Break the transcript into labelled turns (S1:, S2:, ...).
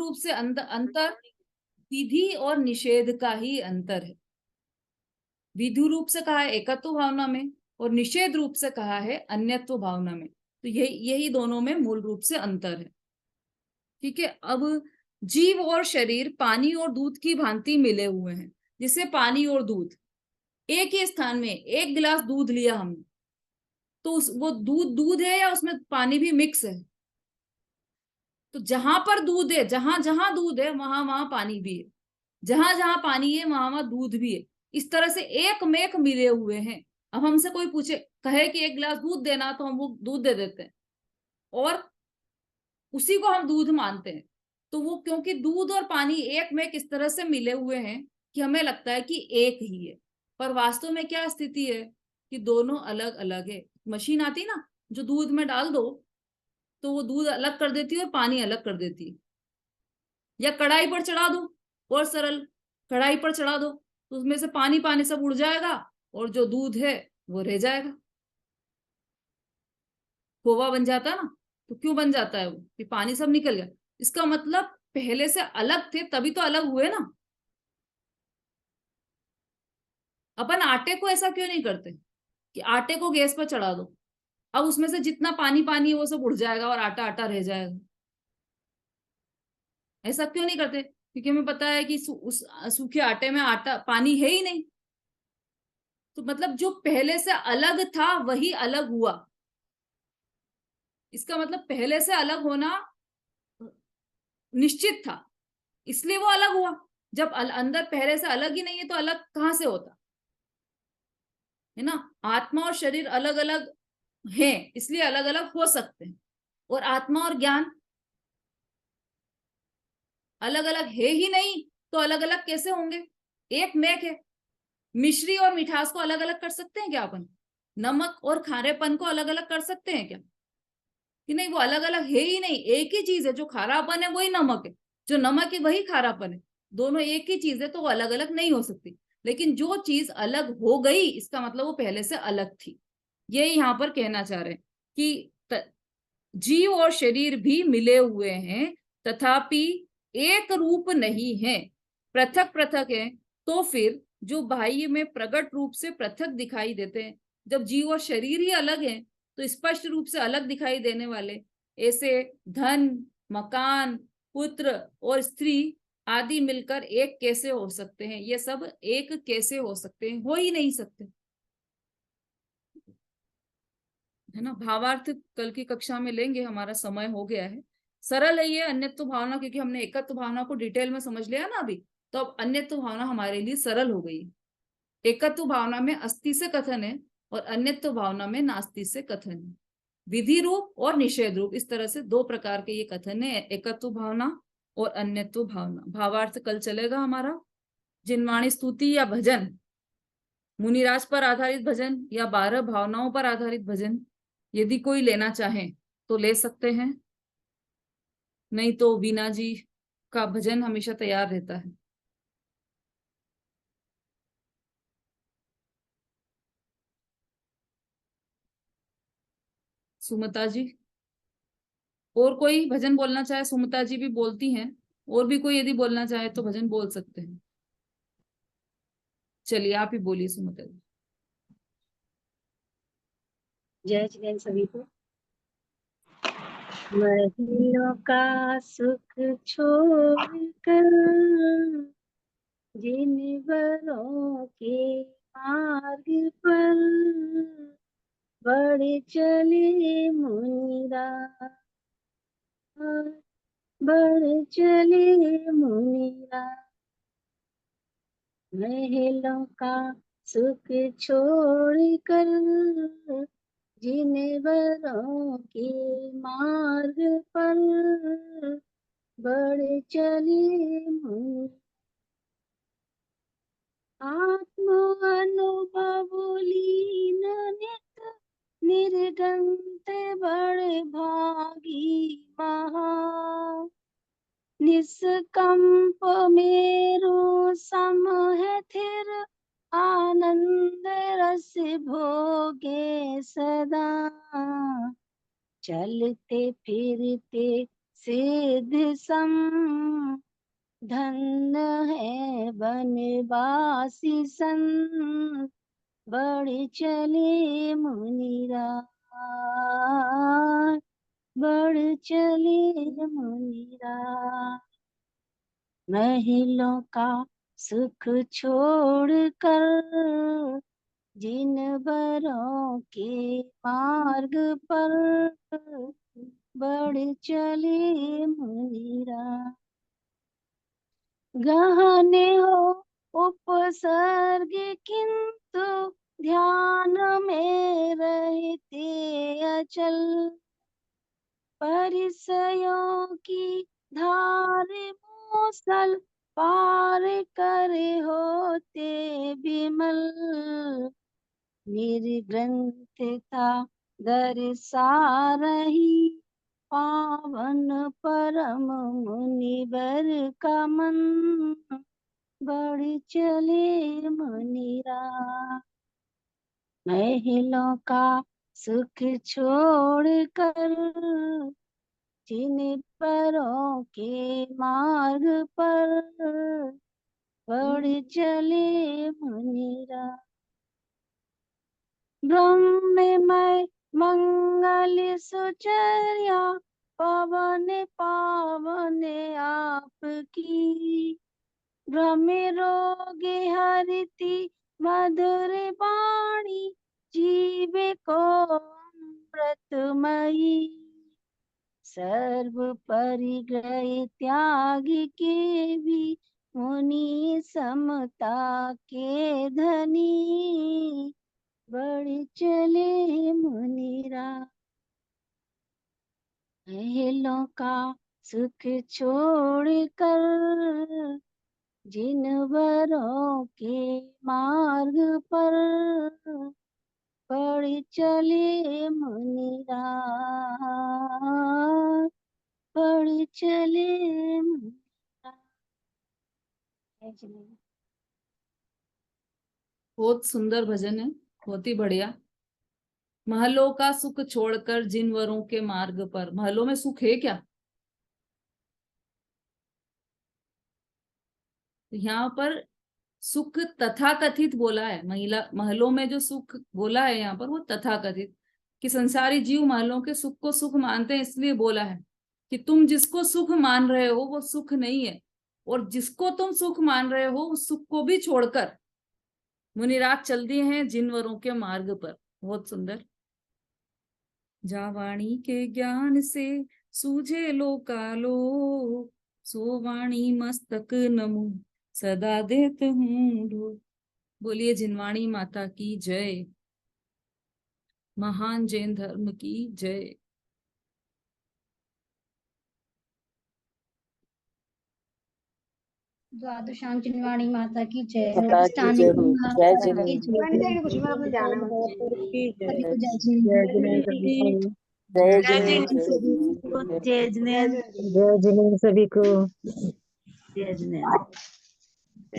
S1: रूप से अंतर विधि और निषेध का ही अंतर है। विधि रूप से कहा है एकत्व भावना में और निषेध रूप से कहा है अन्यत्व भावना में। तो यही दोनों में मूल रूप से अंतर है। ठीक है। अब जीव और शरीर पानी और दूध की भांति मिले हुए हैं। जिससे पानी और दूध एक ही स्थान में, एक गिलास दूध लिया हमने, तो वो दूध दूध है या उसमें पानी भी मिक्स है? तो जहां पर दूध है, जहां जहां दूध है वहां वहां पानी भी है, जहां जहां पानी है वहां वहां दूध भी है। इस तरह से एक में एक मिले हुए हैं। अब हमसे कोई पूछे, कहे कि एक गिलास दूध देना, तो हम वो दूध दे देते हैं और उसी को हम दूध मानते हैं। तो वो क्योंकि दूध और पानी एक में एक इस तरह से मिले हुए हैं कि हमें लगता है कि एक ही है, पर वास्तव में क्या स्थिति है कि दोनों अलग अलग है। मशीन आती ना, जो दूध में डाल दो तो वो दूध अलग कर देती है और पानी अलग कर देती है। या कढ़ाई पर चढ़ा दो, और सरल, कढ़ाई पर चढ़ा दो तो उसमें से पानी पानी सब उड़ जाएगा और जो दूध है वो रह जाएगा, खोवा बन जाता ना। तो क्यों बन जाता है वो? कि पानी सब निकल गया। इसका मतलब पहले से अलग थे तभी तो अलग हुए ना। अपन आटे को ऐसा क्यों नहीं करते कि आटे को गैस पर चढ़ा दो, अब उसमें से जितना पानी पानी है वो सब उड़ जाएगा और आटा आटा रह जाएगा? ऐसा क्यों नहीं करते? क्योंकि हमें पता है कि उस सूखे आटे में आटा पानी है ही नहीं। तो मतलब जो पहले से अलग था वही अलग हुआ। इसका मतलब पहले से अलग होना निश्चित था, इसलिए वो अलग हुआ। जब अंदर पहले से अलग ही नहीं है तो अलग कहां से होता है ना। आत्मा और शरीर अलग अलग हैं, इसलिए अलग अलग हो सकते हैं। और आत्मा और ज्ञान अलग अलग है ही नहीं तो अलग अलग कैसे होंगे? एक मेक है। मिश्री और मिठास को अलग अलग कर सकते हैं क्या अपन? नमक और खारेपन को अलग अलग कर सकते हैं क्या? कि नहीं, वो अलग अलग है ही नहीं। एक ही चीज है, जो खारापन है वही नमक है, जो नमक है वही खारापन है। दोनों एक ही चीज है तो वो अलग अलग नहीं हो सकती। लेकिन जो चीज अलग हो गई इसका मतलब वो पहले से अलग थी। ये यहाँ पर कहना चाह रहे हैं कि जीव और शरीर भी मिले हुए हैं तथापि एक रूप नहीं है, पृथक पृथक है। तो फिर जो बाह्य में प्रकट रूप से पृथक दिखाई देते हैं, जब जीव और शरीर ही अलग हैं तो स्पष्ट रूप से अलग दिखाई देने वाले ऐसे धन, मकान, पुत्र और स्त्री आदि मिलकर एक कैसे हो सकते हैं? ये सब एक कैसे हो सकते हैं? हो ही नहीं सकते, है ना। भावार्थ कल की कक्षा में लेंगे, हमारा समय हो गया है। सरल है ये अन्यत्व भावना, क्योंकि हमने एकत्व भावना को डिटेल में समझ लिया ना अभी, तो अब अन्यत्व भावना हमारे लिए सरल हो गई। एकत्व भावना में अस्थि से कथन है और अन्यत्व भावना में नास्ति से कथन है। विधि रूप और निषेध रूप, इस तरह से दो प्रकार के ये कथन है, एकत्व भावना और अन्यत्व भावना। भावार्थ कल चलेगा हमारा। जिनवाणी स्तुति या भजन, मुनिराज पर आधारित भजन या 12 भावनाओं पर आधारित भजन, यदि कोई लेना चाहे तो ले सकते हैं, नहीं तो वीणा जी का भजन हमेशा तैयार रहता है। सुमता जी, और कोई भजन बोलना चाहे? सुमता जी भी बोलती हैं, और भी कोई यदि बोलना चाहे तो भजन बोल सकते हैं। चलिए आप ही बोलिए सुमता जी।
S2: जय जय सभी को। महलों का सुख छोड़कर जिन वरों के मार्ग पर बढ़ चले मुनिराज, बढ़ चले मुनिराज। महलों का सुख छोड़कर जिन वरों के मार्ग पर बढ़ चले मुनि। आत्म अनुभव लीन नित निर्गंत बड़ भागी महा। निष्कंप मेरो सम है थिर आनंद रस भोगे सदा। चलते फिरते सिद्ध सम धन्य है बनवासी संत, बढ़ चले मुनिराज, बढ़ चले मुनिराज। महलों का सुख छोड़कर जिन वरों के मार्ग पर, बढ़ चले मुनिराज। गहने हो उपसर्ग किंतु ध्यान में रहते अचल, परिसयों की धार मूसल पार करे होते विमल। निर्ग्रंथता दर्शा रही पावन परम मुनिवर का मन, बढ़ चले मुनिराज। महलों का सुख छोड़कर जिन परों के मार्ग पर, बढ़ चले मुनिराज। ब्रह्ममय मंगल सुचर्या पवन पावन आपकी, भ्रम रोग हरती मधुर वाणी, जीव को अमृतमयी। सर्व परिग्रह त्याग के भी मुनि समता के धनी, बढ़ चले मुनिराज। महलों का सुख छोड़कर जिन वरों के मार्ग पर, बढ़ चले मुनिराज, बढ़ चले मुनिराज।
S1: बहुत सुंदर भजन है, बहुत ही बढ़िया। महलों का सुख छोड़कर जिन वरों के मार्ग पर, महलों में सुख है क्या? तो यहाँ पर सुख तथाकथित बोला है। महलों में जो सुख बोला है यहाँ पर वो तथाकथित, कि संसारी जीव महलों के सुख को सुख मानते हैं, इसलिए बोला है कि तुम जिसको सुख मान रहे हो वो सुख नहीं है, और जिसको तुम सुख मान रहे हो उस सुख को भी छोड़कर मुनिराज चल दिए हैं जिनवरों के मार्ग पर। बहुत सुंदर। जा वाणी के ज्ञान से सूझे लोकालो, सो वाणी मस्तक नमो सदा देत हूँ ढो। बोलिए जिनवाणी माता की जय, महान जैन धर्म की जय।
S3: द्वादशांग जिनवाणी माता की जय।
S4: माता की
S3: स्थानीय
S4: जय।
S3: कुमार
S4: जय
S3: माता
S4: जिनेंद्र।
S3: की जय। सभी को जय जिनेंद्र।
S4: जय
S3: जय
S4: जिनेंद्र।
S3: जिनेंद्र। जय जिनेंद्र।
S5: जय जिनेंद्र सभी को।
S3: जय जिनेंद्र।